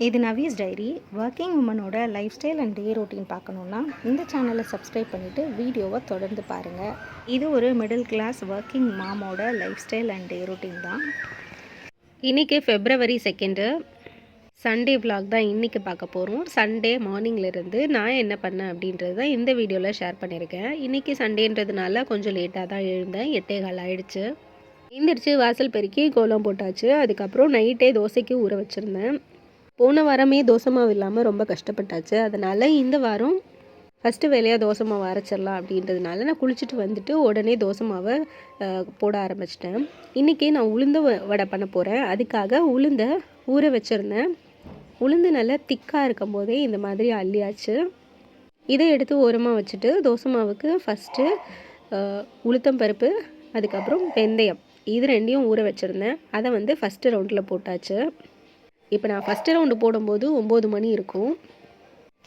இது Navi's diary. Working உமனோட lifestyle and day routine பார்க்கணுன்னா இந்த சேனலை சப்ஸ்கிரைப் பண்ணிவிட்டு வீடியோவை தொடர்ந்து பாருங்கள். இது ஒரு மிடில் கிளாஸ் ஒர்க்கிங் மாமோட lifestyle and day routine தான். இன்றைக்கி February 2 சண்டே விலாக் தான் இன்றைக்கி பார்க்க போகிறோம். சண்டே மார்னிங்லேருந்து நான் என்ன பண்ணேன் அப்படின்றது தான் இந்த வீடியோவில் ஷேர் பண்ணியிருக்கேன். இன்றைக்கி சண்டேன்றதுனால கொஞ்சம் லேட்டாக தான் எழுந்தேன். 8:15 ஆயிடுச்சு. எழுந்திரிச்சு வாசல் பெருக்கி கோலம் போட்டாச்சு. அதுக்கப்புறம் நைட்டே தோசைக்கு ஊற வச்சுருந்தேன். போன வாரமே தோசை மாவு இல்லாமல் ரொம்ப கஷ்டப்பட்டாச்சு. அதனால் இந்த வாரம் ஃபஸ்ட்டு வேலையாக தோசை மாவு அரைச்சிடலாம் அப்படின்றதுனால நான் குளிச்சுட்டு வந்துட்டு உடனே தோசை மாவை போட ஆரம்பிச்சிட்டேன். இன்றைக்கி நான் உளுந்த வடை பண்ண போகிறேன். அதுக்காக உளுந்தை ஊற வச்சுருந்தேன். உளுந்து நல்லா திக்காக இருக்கும் போதே இந்த மாதிரி அள்ளியாச்சு. இதை எடுத்து ஓரமாக வச்சுட்டு தோசை மாவுக்கு ஃபஸ்ட்டு உளுத்தம்பருப்பு, அதுக்கப்புறம் வெந்தயம், இது ரெண்டையும் ஊற வச்சுருந்தேன். அதை ஃபஸ்ட்டு ரவுண்டில் போட்டாச்சு. இப்போ நான் ஃபஸ்ட்டு ரவுண்டு போடும்போது 9 மணி இருக்கும்.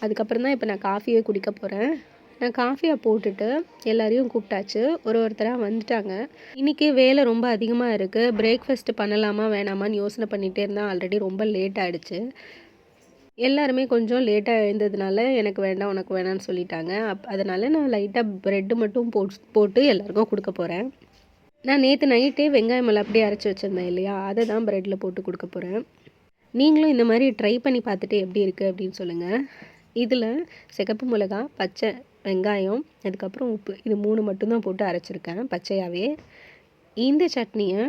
அதுக்கப்புறம் தான் இப்போ நான் காஃபியே குடிக்க போகிறேன். நான் காஃபியை போட்டுட்டு எல்லோரையும் கூப்பிட்டாச்சு. ஒருத்தராக வந்துட்டாங்க. இன்றைக்கி வேலை ரொம்ப அதிகமாக இருக்குது. பிரேக்ஃபாஸ்ட்டு பண்ணலாமா வேணாமான்னு யோசனை பண்ணிகிட்டே இருந்தேன். ஆல்ரெடி ரொம்ப லேட் ஆகிடுச்சு. எல்லாருமே கொஞ்சம் லேட்டாக எழுந்ததுனால எனக்கு வேண்டாம் உனக்கு வேணான்னு சொல்லிட்டாங்க. அதனால் நான் லைட்டாக ப்ரெட்டு மட்டும் போட்டு எல்லாருக்கும் கொடுக்க போகிறேன். நான் நேற்று நைட்டே வெங்காயம் எல்லாம் அப்படியே அரைச்சி வச்சுருந்தேன் இல்லையா, அதை தான் ப்ரெட்டில் போட்டு கொடுக்க போகிறேன். நீங்களும் இந்த மாதிரி ட்ரை பண்ணி பார்த்துட்டு எப்படி இருக்குது அப்படின்னு சொல்லுங்கள். இதில் சிகப்பு மிளகா, பச்சை வெங்காயம், அதுக்கப்புறம் உப்பு, இது 3 மட்டும்தான் போட்டு அரைச்சிருக்கேன் பச்சையாகவே. இந்த சட்னியை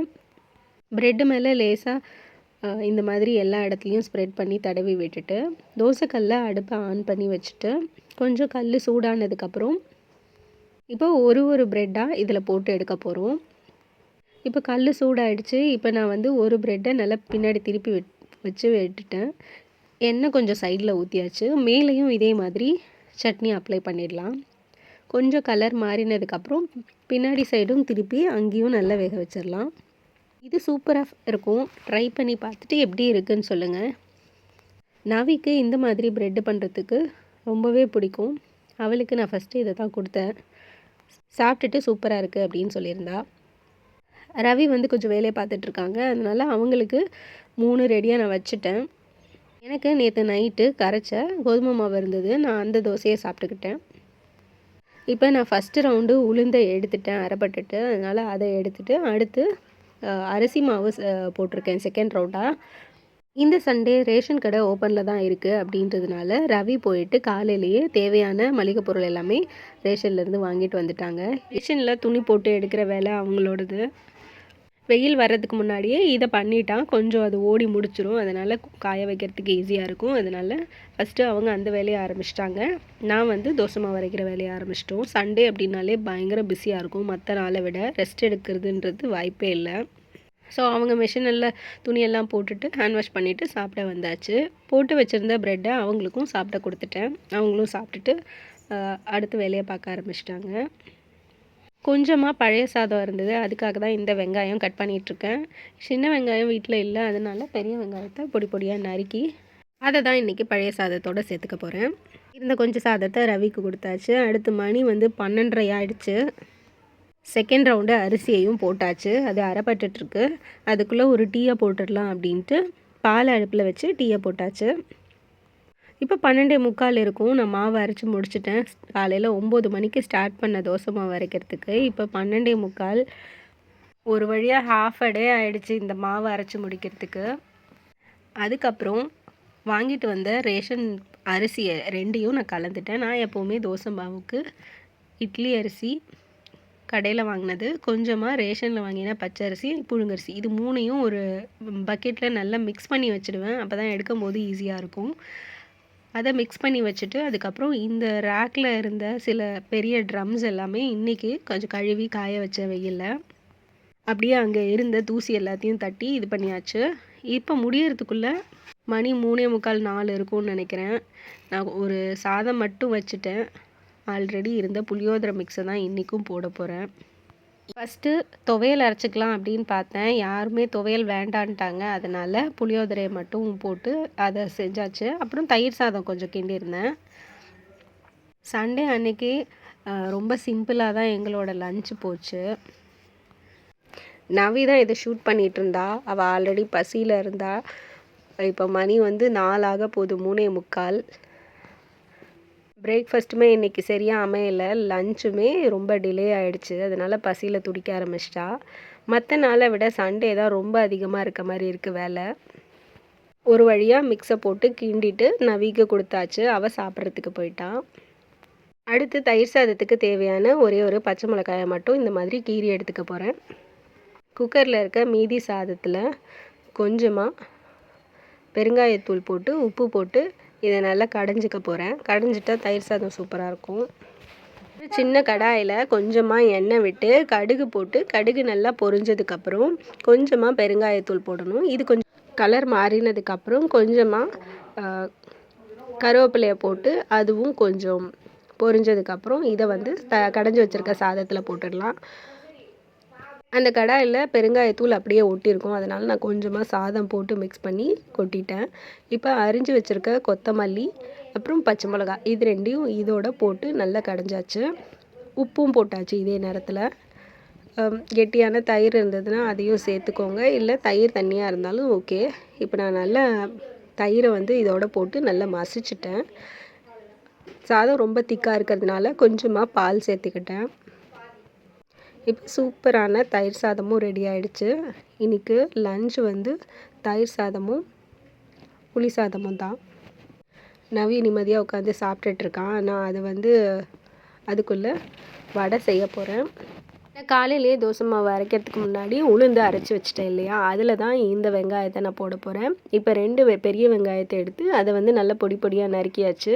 ப்ரெட்டு மேலே லேசாக இந்த மாதிரி எல்லா இடத்துலையும் ஸ்ப்ரெட் பண்ணி தடவி விட்டுட்டு தோசைக்கல்ல அடுப்பை ஆன் பண்ணி வச்சுட்டு கொஞ்சம் கல் சூடானதுக்கப்புறம் இப்போ ஒரு ப்ரெட்டாக இதில் போட்டு எடுக்க போகிறோம். இப்போ கல் சூடாயிடுச்சு. இப்போ நான் ஒரு ப்ரெட்டை நல்லா பின்னாடி திருப்பி வச்சு விட்டுட்டேன். எண்ணெய் கொஞ்சம் சைடில் ஊற்றியாச்சு. மேலேயும் இதே மாதிரி சட்னி அப்ளை பண்ணிடலாம். கொஞ்சம் கலர் மாறினதுக்கப்புறம் பின்னாடி சைடும் திருப்பி அங்கேயும் நல்லா வேக வச்சிடலாம். இது சூப்பராக இருக்கும். ட்ரை பண்ணி பார்த்துட்டு எப்படி இருக்குன்னு சொல்லுங்கள். நவிக்கு இந்த மாதிரி ப்ரெட்டு பண்ணுறதுக்கு ரொம்பவே பிடிக்கும். அவளுக்கு நான் ஃபஸ்ட்டு இதை தான் கொடுத்தேன். சாப்பிட்டுட்டு சூப்பராக இருக்குது அப்படின்னு சொல்லியிருந்தா. ரவி கொஞ்சம் வேலையை பார்த்துட்ருக்காங்க. அதனால் அவங்களுக்கு 3 ரெடியாக நான் வச்சுட்டேன். எனக்கு நேற்று நைட்டு கரைச்ச கோதுமை மாவு இருந்தது. நான் அந்த தோசையை சாப்பிட்டுக்கிட்டேன். இப்போ நான் ஃபஸ்ட்டு ரவுண்டு உளுந்தை எடுத்துட்டேன் அரைப்பட்டுட்டு. அதனால் அதை எடுத்துகிட்டு அடுத்து அரிசி மாவு போட்டிருக்கேன் செகண்ட் ரவுண்டாக. இந்த சண்டே ரேஷன் கடை ஓப்பனில் தான் இருக்குது அப்படின்றதுனால ரவி போயிட்டு காலையிலேயே தேவையான மளிகை பொருள் எல்லாமே ரேஷன்லேருந்து வாங்கிட்டு வந்துட்டாங்க. ரேஷனில் துணி போட்டு எடுக்கிற வேலை அவங்களோடது. வெயில் வர்றதுக்கு முன்னாடியே இதை பண்ணிட்டான் கொஞ்சம் அது ஓடி முடிச்சிடும். அதனால் காய வைக்கிறதுக்கு ஈஸியாக இருக்கும். அதனால் ஃபஸ்ட்டு அவங்க அந்த வேலையை ஆரம்பிச்சிட்டாங்க. நான் தோசை மாவு அரைக்கிற வேலையை ஆரம்பிச்சிட்டோம். சண்டே அப்படின்னாலே பயங்கர பிஸியாக இருக்கும். மற்ற நாளை விட ரெஸ்ட் எடுக்கிறதுன்றது வாய்ப்பே இல்லை. ஸோ அவங்க மிஷினில் துணியெல்லாம் போட்டுட்டு ஹேண்ட் வாஷ் பண்ணிவிட்டு சாப்பிட வந்தாச்சு. போட்டு வச்சுருந்த ப்ரெட்டை அவங்களுக்கும் சாப்பிட கொடுத்துட்டேன். அவங்களும் சாப்பிட்டுட்டு அடுத்த வேலையை பார்க்க ஆரம்பிச்சிட்டாங்க. கொஞ்சமாக பழைய சாதம் இருந்தது. அதுக்காக தான் இந்த வெங்காயம் கட் பண்ணிகிட்ருக்கேன். சின்ன வெங்காயம் வீட்டில் இல்லை. அதனால் பெரிய வெங்காயத்தை பொடி பொடியாக நறுக்கி அதை தான் இன்றைக்கி பழைய சாதத்தோடு சேர்த்துக்க போகிறேன். இருந்த கொஞ்சம் சாதத்தை ரவிக்கு கொடுத்தாச்சு. அடுத்து மணி 12:30 ஆகிடுச்சு. செகண்ட் ரவுண்டு அரிசியையும் போட்டாச்சு. அது அரைப்பட்டுருக்கு. அதுக்குள்ளே ஒரு டீயை போட்டுடலாம் அப்படின்ட்டு பால் அடுப்பில் வச்சு டீயை போட்டாச்சு. இப்போ 12:45 இருக்கும். நான் மாவு அரைச்சி முடிச்சிட்டேன். காலையில் 9 மணிக்கு ஸ்டார்ட் பண்ண தோசை மாவு அரைக்கிறதுக்கு இப்போ 12:45. ஒரு வழியாக ஹாஃப் அ டே ஆகிடுச்சு இந்த மாவு அரைச்சி முடிக்கிறதுக்கு. அதுக்கப்புறம் வாங்கிட்டு வந்த ரேஷன் அரிசியை 2யும் நான் கலந்துட்டேன். நான் எப்போவுமே தோசை மாவுக்கு இட்லி அரிசி கடையில் வாங்கினது, கொஞ்சமாக ரேஷனில் வாங்கின பச்சரிசி, புழுங்கரிசி, இது 3யும் ஒரு பக்கெட்டில் நல்லா மிக்ஸ் பண்ணி வச்சுடுவேன். அப்போ தான் எடுக்கும் போது ஈஸியாக இருக்கும். அதை மிக்ஸ் பண்ணி வச்சுட்டு அதுக்கப்புறம் இந்த ரேக்கில் இருந்த சில பெரிய ட்ரம்ஸ் எல்லாமே இன்றைக்கி கொஞ்சம் கழுவி காய வச்ச வெயிலில் அப்படியே அங்கே இருந்த தூசி எல்லாத்தையும் தட்டி இது பண்ணியாச்சு. இப்போ முடியறதுக்குள்ளே மணி 3:45 4 இருக்கும்னு நினைக்கிறேன். நான் ஒரு சாதம் மட்டும் வச்சுட்டேன். ஆல்ரெடி இருந்த புளியோதரை மிக்ஸை தான் இன்றைக்கும் போட போகிறேன். ஃபஸ்ட்டு துவையல் அரைச்சிக்கலாம் அப்படின்னு பார்த்தேன். யாருமே துவையல் வேண்டான்ட்டாங்க. அதனால் புளியோதரையை மட்டும் போட்டு அதை செஞ்சாச்சு. அப்புறம் தயிர் சாதம் கொஞ்சம் கிண்டியிருந்தேன். சண்டே அன்னைக்கு ரொம்ப சிம்பிளாக தான் எங்களோட லஞ்ச் போச்சு. நவி தான் இதை ஷூட் பண்ணிகிட்டு இருந்தா. அவள் ஆல்ரெடி பசியில் இருந்தா. இப்போ மணி வந்து 4 ஆக போகுது, 3:45. பிரேக்ஃபாஸ்ட்டுமே இன்றைக்கி சரியாக அமையலை, லஞ்சுமே ரொம்ப டிலே ஆகிடுச்சு. அதனால் பசியில் துடிக்க ஆரம்பிச்சிட்டா. மற்ற நாளை விட சண்டே தான் ரொம்ப அதிகமாக இருக்க மாதிரி இருக்குது வேலை. ஒரு வழியாக மிக்ஸை போட்டு கிண்டிட்டு நவிக்கு கொடுத்தாச்சு. அவள் சாப்பிட்றதுக்கு போயிட்டான். அடுத்து தயிர் சாதத்துக்கு தேவையான ஒரே ஒரு பச்சை மிளகாயை மட்டும் இந்த மாதிரி கீறி எடுத்துக்க போகிறேன். குக்கரில் இருக்க மீதி சாதத்தில் கொஞ்சமாக பெருங்காயத்தூள் போட்டு உப்பு போட்டு இதை நல்லா கடைஞ்சிக்க போகிறேன். கடைஞ்சிட்டா தயிர் சாதம் சூப்பராக இருக்கும். சின்ன கடாயில் கொஞ்சமாக எண்ணெய் விட்டு கடுகு போட்டு கடுகு நல்லா பொரிஞ்சதுக்கப்புறம் கொஞ்சமாக பெருங்காயத்தூள் போடணும். இது கொஞ்சம் கலர் மாறினதுக்கப்புறம் கொஞ்சமாக கருவேப்பிலையை போட்டு அதுவும் கொஞ்சம் பொரிஞ்சதுக்கப்புறம் இதை வந்து கடைஞ்சி வச்சுருக்க சாதத்தில் போட்டுடலாம். அந்த கடாயில் பெருங்காயத்தூள் அப்படியே ஒட்டியிருக்கும், அதனால் நான் கொஞ்சமாக சாதம் போட்டு மிக்ஸ் பண்ணி கொட்டிட்டேன். இப்போ அரிஞ்சு வச்சுருக்க கொத்தமல்லி அப்புறம் பச்சை மிளகாய் இது ரெண்டையும் இதோட போட்டு நல்லா கடைஞ்சாச்சு. உப்பும் போட்டாச்சு. இதே நேரத்தில் கெட்டியான தயிர் இருந்ததுன்னா அதையும் சேர்த்துக்கோங்க, இல்லை தயிர் தண்ணியாக இருந்தாலும் ஓகே. இப்போ நான் நல்லா தயிரை வந்து இதோட போட்டு நல்லா மசிச்சிட்டேன். சாதம் ரொம்ப திக்காக இருக்கிறதுனால கொஞ்சமாக பால் சேர்த்துக்கிட்டேன். இப்போ சூப்பரான தயிர் சாதமும் ரெடி ஆகிடுச்சு. இன்றைக்கி லஞ்சு வந்து தயிர் சாதமும் புளி சாதமும் தான். நவி நிம்மதியாக உட்காந்து சாப்பிட்டுட்ருக்கான். நான் அதை வந்து அதுக்குள்ளே வடை செய்ய போகிறேன். நான் காலையிலேயே தோசை மாவு அரைக்கிறதுக்கு முன்னாடி உளுந்து அரைச்சி வச்சிட்டேன் இல்லையா, அதில் தான் இந்த வெங்காயத்தை நான் போட போகிறேன். இப்போ 2 பெரிய வெங்காயத்தை எடுத்து அதை வந்து நல்லா பொடி பொடியாக நறுக்கியாச்சு.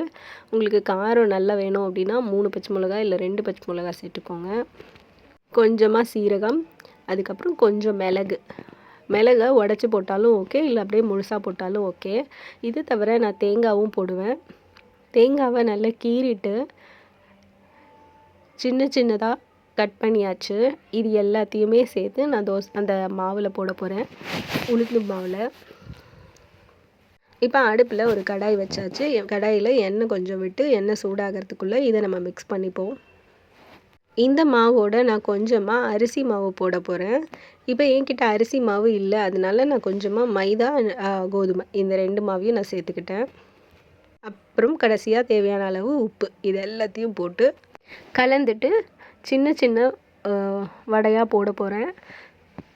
உங்களுக்கு காரம் நல்லா வேணும் அப்படின்னா 3 பச்சை மிளகாய் இல்லை 2 பச்சை மிளகாய் சேர்த்துக்கோங்க. கொஞ்சமாக சீரகம், அதுக்கப்புறம் கொஞ்சம் மிளகை உடச்சி போட்டாலும் ஓகே, இல்லை அப்படியே முழுசாக போட்டாலும் ஓகே. இது தவிர நான் தேங்காயும் போடுவேன். தேங்காவை நல்லா கீறிட்டு சின்ன சின்னதாக கட் பண்ணியாச்சு. இது எல்லாத்தையுமே சேர்த்து நான் அந்த மாவில் போட போகிறேன், உளுந்து மாவில். இப்போ அடுப்பில் ஒரு கடாய் வச்சாச்சு. கடாயில் எண்ணெய் கொஞ்சம் விட்டு எண்ணெய் சூடாகிறதுக்குள்ளே இதை நம்ம மிக்ஸ் பண்ணிப்போம். இந்த மாவோட நான் கொஞ்சமாக அரிசி மாவு போட போகிறேன். இப்போ என்கிட்ட அரிசி மாவு இல்லை, அதனால நான் கொஞ்சமாக மைதா கோதுமை இந்த 2 மாவையும் நான் சேர்த்துக்கிட்டேன். அப்புறம் கடைசியாக தேவையான அளவு உப்பு இது எல்லாத்தையும் போட்டு கலந்துட்டு சின்ன சின்ன வடையாக போட போகிறேன்.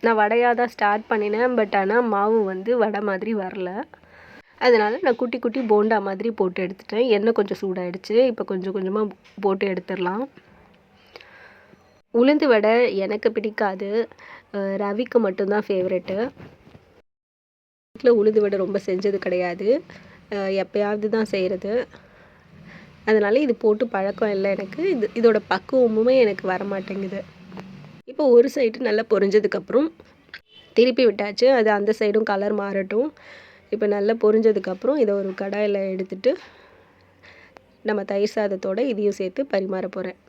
நான் வடையாக தான் ஸ்டார்ட் பண்ணினேன், பட் ஆனால் மாவு வந்து வடை மாதிரி வரல. அதனால் நான் குட்டி குட்டி போண்டா மாதிரி போட்டு எடுத்துட்டேன். எண்ணெய் கொஞ்சம் சூடாயிடுச்சு. இப்போ கொஞ்சம் கொஞ்சமாக போட்டு எடுத்துடலாம். உளுந்து வடை எனக்கு பிடிக்காது, ரவிக்கு மட்டும்தான் ஃபேவரெட்டு. வீட்டில் உளுந்து வடை ரொம்ப செஞ்சது கிடையாது, எப்போயாவது தான் செய்கிறது. அதனால் இது போட்டு பழக்கம் இல்லை எனக்கு. இதோட பக்குவமுமே எனக்கு வரமாட்டேங்குது. இப்போ ஒரு சைடு நல்லா பொரிஞ்சதுக்கப்புறம் திருப்பி விட்டாச்சு. அது அந்த சைடும் கலர் மாறட்டும். இப்போ நல்லா பொரிஞ்சதுக்கப்புறம் இதை ஒரு கடாயில் எடுத்துட்டு நம்ம தயிர் சாதத்தோடு இதையும் சேர்த்து பரிமாற போகிறேன்.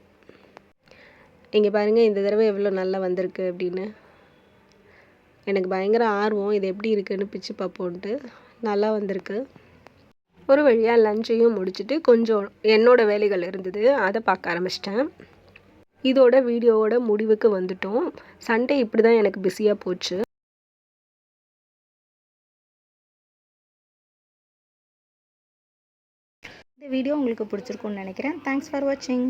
இங்கே பாருங்கள், இந்த தடவை எவ்வளோ நல்லா வந்திருக்கு அப்படின்னு. எனக்கு பயங்கர ஆர்வம் இது எப்படி இருக்குன்னு பிச்சு பார்ப்போன்ட்டு. நல்லா வந்திருக்கு. ஒரு வழியாக லஞ்சையும் முடிச்சுட்டு கொஞ்சம் என்னோடய வேலைகள் இருந்தது, அதை பார்க்க ஆரம்பிச்சிட்டேன். இதோட வீடியோவோட முடிவுக்கு வந்துட்டோம். சண்டே இப்படி தான் எனக்கு பிஸியாக போச்சு. இந்த வீடியோ உங்களுக்கு பிடிச்சிருக்குன்னு நினைக்கிறேன். தேங்க்ஸ் ஃபார் வாட்சிங்.